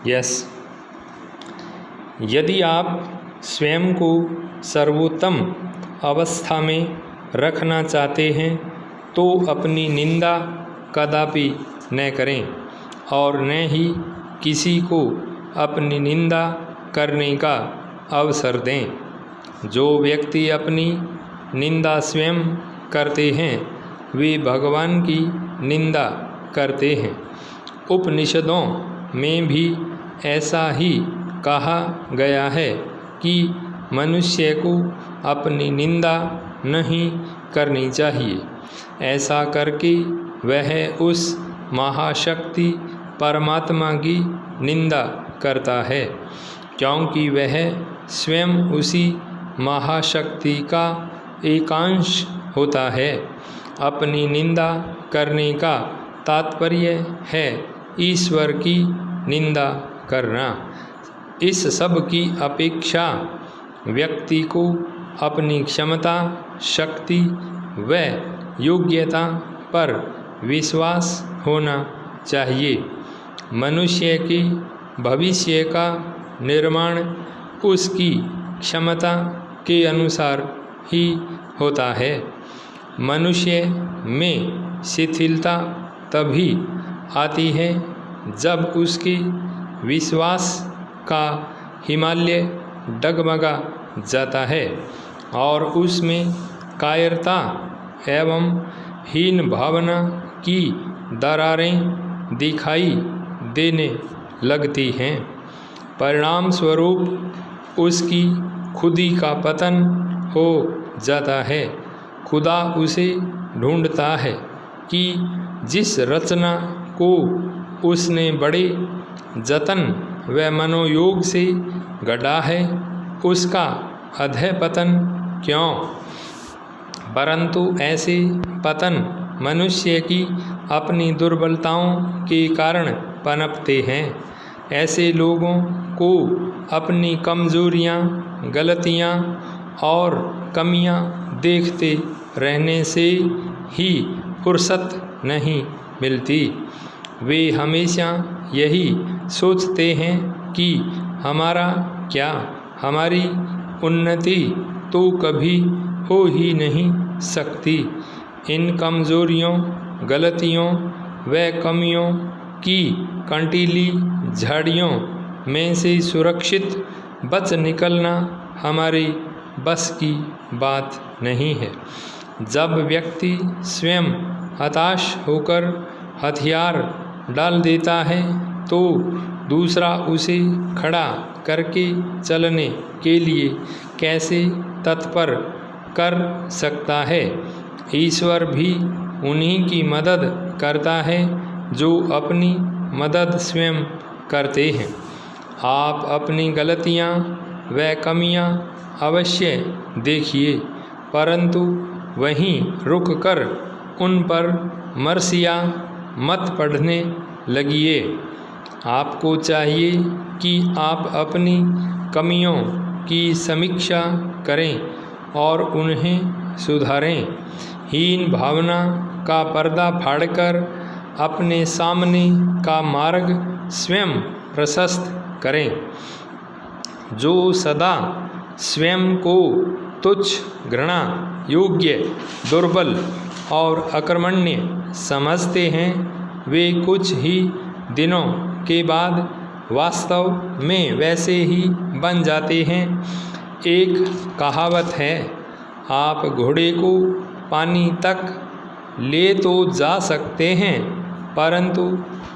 Yes, यदि आप स्वयं को सर्वोत्तम अवस्था में रखना चाहते हैं तो अपनी निंदा कदापि न करें और न ही किसी को अपनी निंदा करने का अवसर दें। जो व्यक्ति अपनी निंदा स्वयं करते हैं वे भगवान की निंदा करते हैं। उपनिषदों में भी ऐसा ही कहा गया है कि मनुष्य को अपनी निंदा नहीं करनी चाहिए। ऐसा करके वह उस महाशक्ति परमात्मा की निंदा करता है, क्योंकि वह स्वयं उसी महाशक्ति का एकांश होता है। अपनी निंदा करने का तात्पर्य है ईश्वर की निंदा करना। इस सब की अपेक्षा व्यक्ति को अपनी क्षमता, शक्ति व योग्यता पर विश्वास होना चाहिए। मनुष्य के भविष्य का निर्माण उसकी क्षमता के अनुसार ही होता है। मनुष्य में शिथिलता तभी आती है जब उसके विश्वास का हिमालय डगमगा जाता है और उसमें कायरता एवं हीन भावना की दरारें दिखाई देने लगती हैं। परिणाम स्वरूप उसकी खुदी का पतन हो जाता है। खुदा उसे ढूंढता है कि जिस रचना को उसने बड़े जतन व मनोयोग से गढ़ा है उसका अधःपतन क्यों। परंतु ऐसे पतन मनुष्य की अपनी दुर्बलताओं के कारण पनपते हैं। ऐसे लोगों को अपनी कमजोरियां, गलतियां और कमियां देखते रहने से ही फुर्सत नहीं मिलती। वे हमेशा यही सोचते हैं कि हमारा क्या, हमारी उन्नति तो कभी हो ही नहीं सकती। इन कमजोरियों, गलतियों व कमियों की कंटीली झाड़ियों में से सुरक्षित बच निकलना हमारे बस की बात नहीं है। जब व्यक्ति स्वयं हताश होकर हथियार डाल देता है तो दूसरा उसे खड़ा करके चलने के लिए कैसे तत्पर कर सकता है। ईश्वर भी उन्हीं की मदद करता है जो अपनी मदद स्वयं करते हैं। आप अपनी गलतियां व कमियां अवश्य देखिए, परंतु वहीं रुककर उन पर मरसिया मत पढ़ने लगिए। आपको चाहिए कि आप अपनी कमियों की समीक्षा करें और उन्हें सुधारें। हीन भावना का पर्दा फाड़कर अपने सामने का मार्ग स्वयं प्रशस्त करें। जो सदा स्वयं को तुच्छ, घृणा योग्य, दुर्बल और अकर्मण्य समझते हैं वे कुछ ही दिनों के बाद वास्तव में वैसे ही बन जाते हैं। एक कहावत है, आप घोड़े को पानी तक ले तो जा सकते हैं परंतु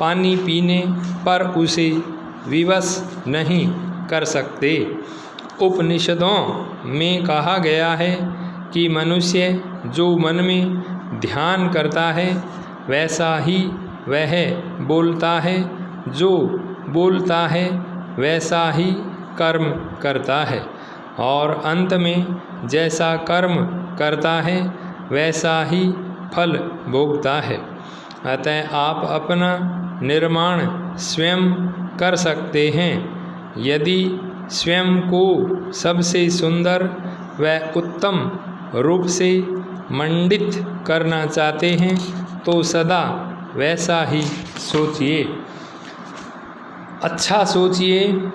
पानी पीने पर उसे विवश नहीं कर सकते। उपनिषदों में कहा गया है कि मनुष्य जो मन में ध्यान करता है वैसा ही वह बोलता है, जो बोलता है वैसा ही कर्म करता है और अंत में जैसा कर्म करता है वैसा ही फल भोगता है। अतः आप अपना निर्माण स्वयं कर सकते हैं। यदि स्वयं को सबसे सुंदर व उत्तम रूप से मंडित करना चाहते हैं तो सदा वैसा ही सोचिए। अच्छा सोचिए,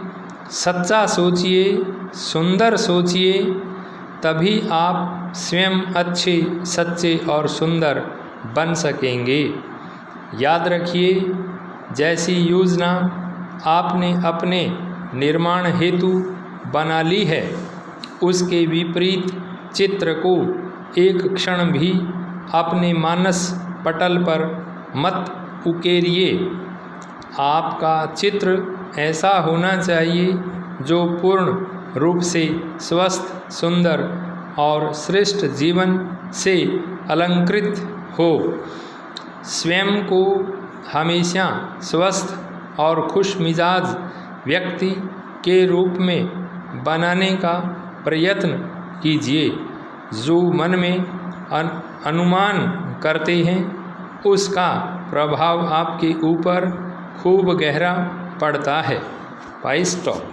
सच्चा सोचिए, सुंदर सोचिए, तभी आप स्वयं अच्छे, सच्चे और सुंदर बन सकेंगे। याद रखिए, जैसी योजना आपने अपने निर्माण हेतु बना ली है, उसके विपरीत चित्र को एक क्षण भी अपने मानस पटल पर मत उकेरिए। आपका चित्र ऐसा होना चाहिए जो पूर्ण रूप से स्वस्थ, सुंदर और श्रेष्ठ जीवन से अलंकृत हो। स्वयं को हमेशा स्वस्थ और खुश मिजाज व्यक्ति के रूप में बनाने का प्रयत्न कीजिए। जो मन में अनुमान करते हैं, उसका प्रभाव आपके ऊपर खूब गहरा पड़ता है। 5 स्टॉप।